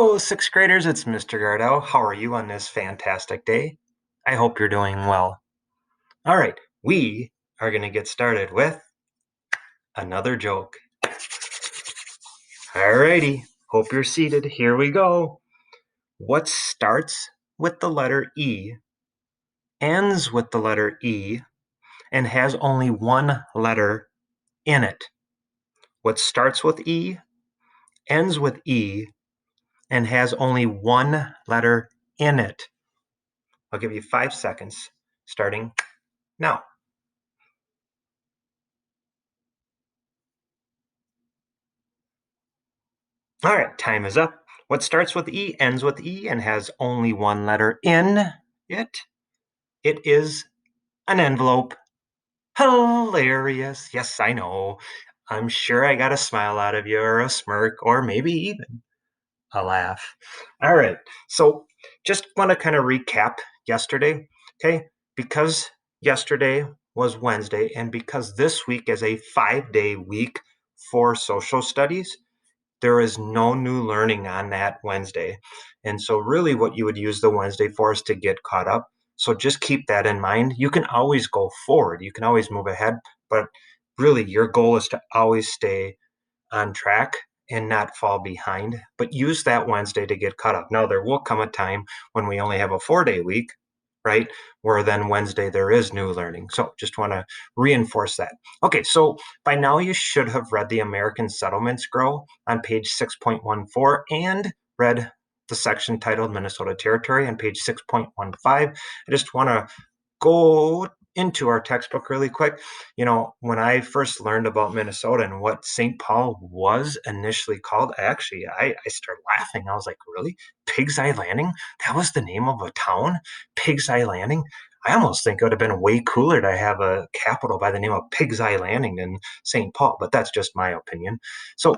Hello, sixth graders. It's Mr. Gardell. How are you on this fantastic day? I hope you're doing well. All right, we are going to get started with another joke. All righty, hope you're seated. Here we go. What starts with the letter E, ends with the letter E, and has only one letter in it? What starts with E, ends with E, and has only one letter in it? I'll give you 5 seconds starting now. All right, time is up. What starts with E, ends with E, and has only one letter in it? It is an envelope. Hilarious. Yes, I know. I'm sure I got a smile out of you, or a smirk, or maybe even a laugh. All right, so just want to kind of recap yesterday, okay? Because yesterday was Wednesday, and because this week is a 5-day week for social studies, there is no new learning on that Wednesday. And so really what you would use the Wednesday for is to get caught up. So just keep that in mind. You can always go forward. You can always move ahead, but really your goal is to always stay on track and not fall behind, but use that Wednesday to get caught up. Now, there will come a time when we only have a 4-day week, right? Where then Wednesday there is new learning. So just want to reinforce that. Okay, so by now you should have read the American Settlements Grow on page 6.14 and read the section titled Minnesota Territory on page 6.15. I just want to go into our textbook really quick. You know, when I first learned about Minnesota and what St. Paul was initially called, actually, I started laughing. I was like, really? Pig's Eye Landing? That was the name of a town? Pig's Eye Landing? I almost think it would have been way cooler to have a capital by the name of Pig's Eye Landing than St. Paul, but that's just my opinion. So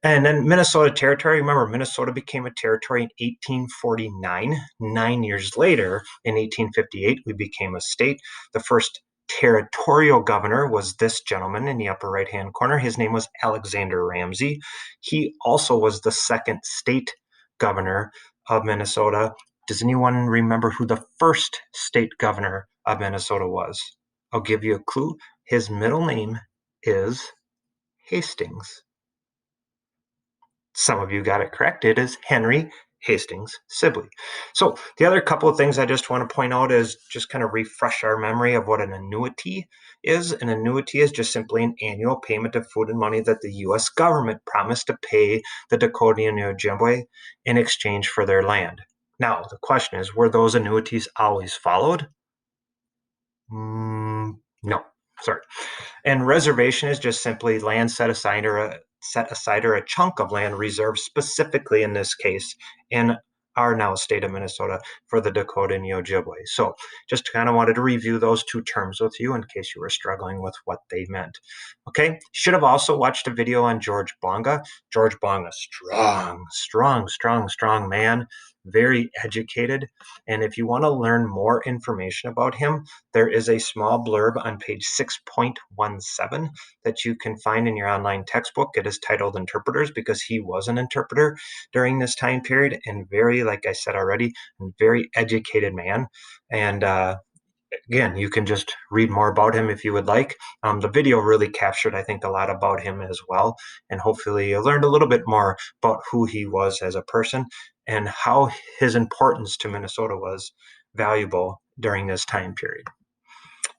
and then Minnesota Territory, remember, Minnesota became a territory in 1849. 9 years later, in 1858, we became a state. The first territorial governor was this gentleman in the upper right-hand corner. His name was Alexander Ramsey. He also was the second state governor of Minnesota. Does anyone remember who the first state governor of Minnesota was? I'll give you a clue. His middle name is Hastings. Some of you got it correct. It is Henry Hastings Sibley. So the other couple of things I just want to point out is just kind of refresh our memory of what an annuity is. An annuity is just simply an annual payment of food and money that the U.S. government promised to pay the Dakota and Ojibwe in exchange for their land. Now, the question is, were those annuities always followed? No, sorry. And reservation is just simply land set aside or a chunk of land reserved specifically in this case in our now state of Minnesota for the Dakota and the Ojibwe. So just kind of wanted to review those two terms with you in case you were struggling with what they meant. Okay, should have also watched a video on George Bonga. George Bonga, strong man, very educated. And if you want to learn more information about him, there is a small blurb on page 6.17 that you can find in your online textbook. It is titled Interpreters because he was an interpreter during this time period and very, like I said already, very educated man. And again, you can just read more about him if you would like. The video really captured, I think, a lot about him as well. And hopefully you learned a little bit more about who he was as a person and how his importance to Minnesota was valuable during this time period.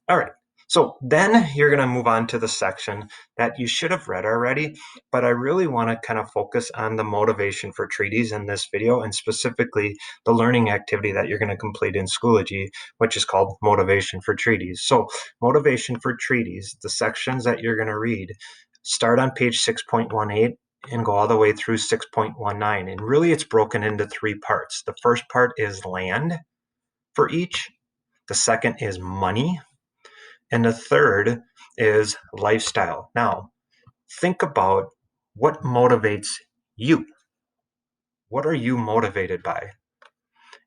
All right. So then you're going to move on to the section that you should have read already, but I really want to kind of focus on the motivation for treaties in this video, and specifically the learning activity that you're going to complete in Schoology, which is called Motivation for Treaties. So Motivation for Treaties, the sections that you're going to read, start on page 6.18 and go all the way through 6.19. And really it's broken into 3 parts. The first part is land for each. The second is money. And the third is lifestyle. Now, think about what motivates you. What are you motivated by?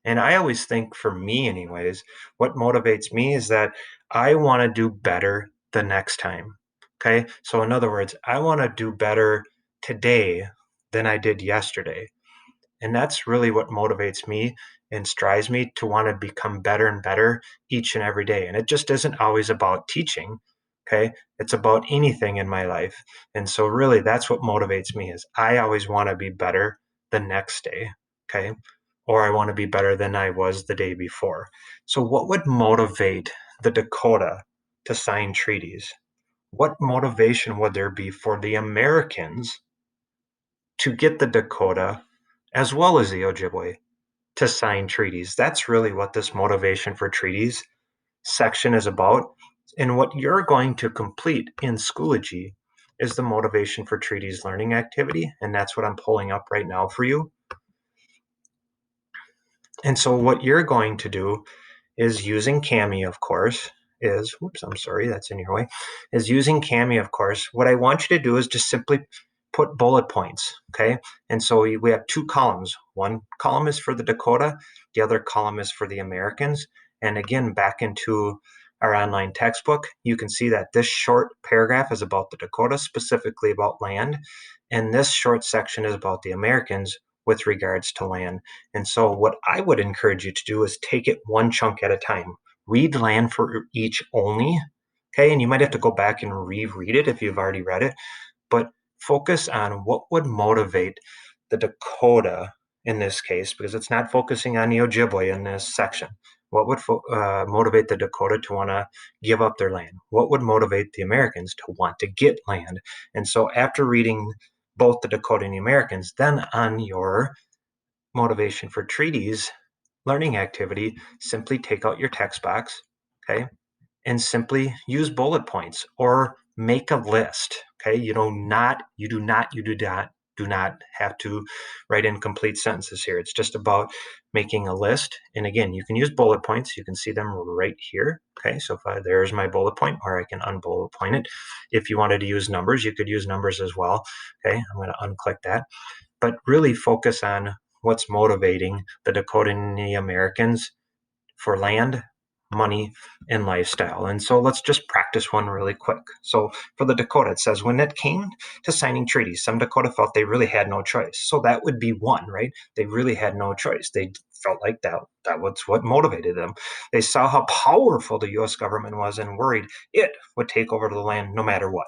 And I always think, for me anyways, what motivates me is that I want to do better the next time. Okay. So in other words, I want to do better today than I did yesterday. And that's really what motivates me and strives me to want to become better and better each and every day. And it just isn't always about teaching. Okay. It's about anything in my life. And so really that's what motivates me is I always want to be better the next day. Okay. Or I want to be better than I was the day before. So what would motivate the Dakota to sign treaties? What motivation would there be for the Americans to get the Dakota as well as the Ojibwe to sign treaties? That's really what this motivation for treaties section is about. And what you're going to complete in Schoology is the motivation for treaties learning activity. And that's what I'm pulling up right now for you. And so what you're going to do is using Cami, of course, whoops, I'm sorry, that's in your way, is using Cami, of course. What I want you to do is just simply put bullet points, okay? And so we have two columns. One column is for the Dakota, the other column is for the Americans. And again, back into our online textbook, you can see that this short paragraph is about the Dakota, specifically about land. And this short section is about the Americans with regards to land. And so what I would encourage you to do is take it one chunk at a time. Read land for each only, okay? And you might have to go back and reread it if you've already read it, but focus on what would motivate the Dakota in this case, because it's not focusing on the Ojibwe in this section. What would motivate the Dakota to want to give up their land? What would motivate the Americans to want to get land? And so after reading both the Dakota and the Americans, then on your motivation for treaties learning activity, simply take out your text box, okay, and simply use bullet points or make a list. Okay, you do not have to write in complete sentences here. It's just about making a list. And again, you can use bullet points. You can see them right here. Okay, so there's my bullet point, or I can unbullet point it. If you wanted to use numbers, you could use numbers as well. Okay, I'm going to unclick that. But really focus on what's motivating the Dakota and the Americans for land, money, and lifestyle. And so let's just practice one really quick. So for the Dakota, it says, when it came to signing treaties, some Dakota felt they really had no choice. So that would be one, right? They really had no choice. They felt like that was what motivated them. They saw how powerful the U.S. government was and worried it would take over the land no matter what.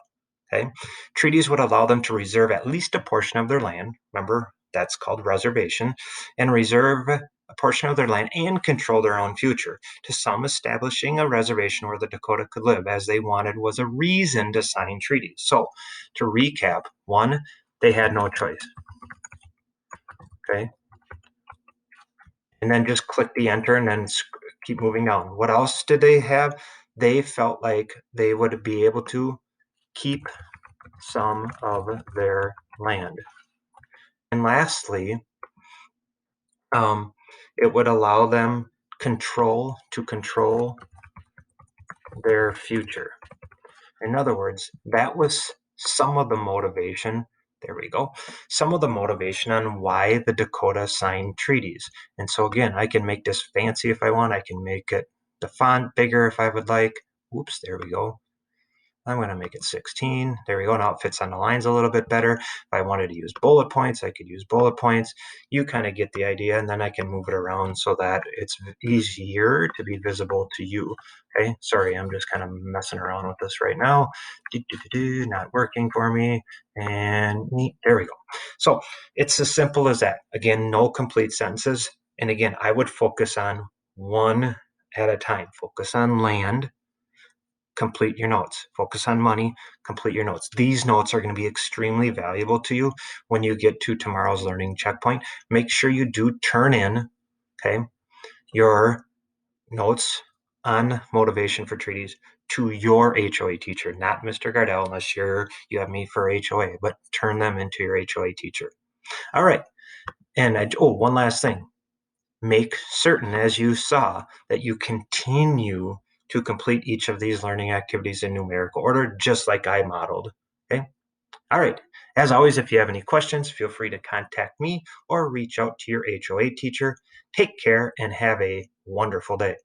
Okay. Treaties would allow them to reserve at least a portion of their land. Remember, that's called reservation, and reserve a portion of their land and control their own future. To some, establishing a reservation where the Dakota could live as they wanted was a reason to sign treaties. So, to recap, one, they had no choice. Okay. And then just click the enter and then keep moving down. What else did they have? They felt like they would be able to keep some of their land. And lastly, it would allow them to control their future. In other words, that was some of the motivation. There we go. Some of the motivation on why the Dakota signed treaties. And so again, I can make this fancy if I want. I can make it the font bigger if I would like. Oops, there we go. I'm going to make it 16. There we go. Now it fits on the lines a little bit better. If I wanted to use bullet points, I could use bullet points. You kind of get the idea, and then I can move it around so that it's easier to be visible to you. Okay, sorry, I'm just kind of messing around with this right now. Not working for me. And there we go. So it's as simple as that. Again, no complete sentences. And again, I would focus on one at a time. Focus on land, complete your notes. Focus on money, complete your notes. These notes are going to be extremely valuable to you when you get to tomorrow's learning checkpoint. Make sure you do turn in, okay, your notes on motivation for treaties to your HOA teacher, not Mr. Gardell, unless you have me for HOA, but turn them into your HOA teacher. All right. And one last thing. Make certain, as you saw, that you continue to complete each of these learning activities in numerical order, just like I modeled. Okay. All right. As always, if you have any questions, feel free to contact me or reach out to your HOA teacher. Take care and have a wonderful day.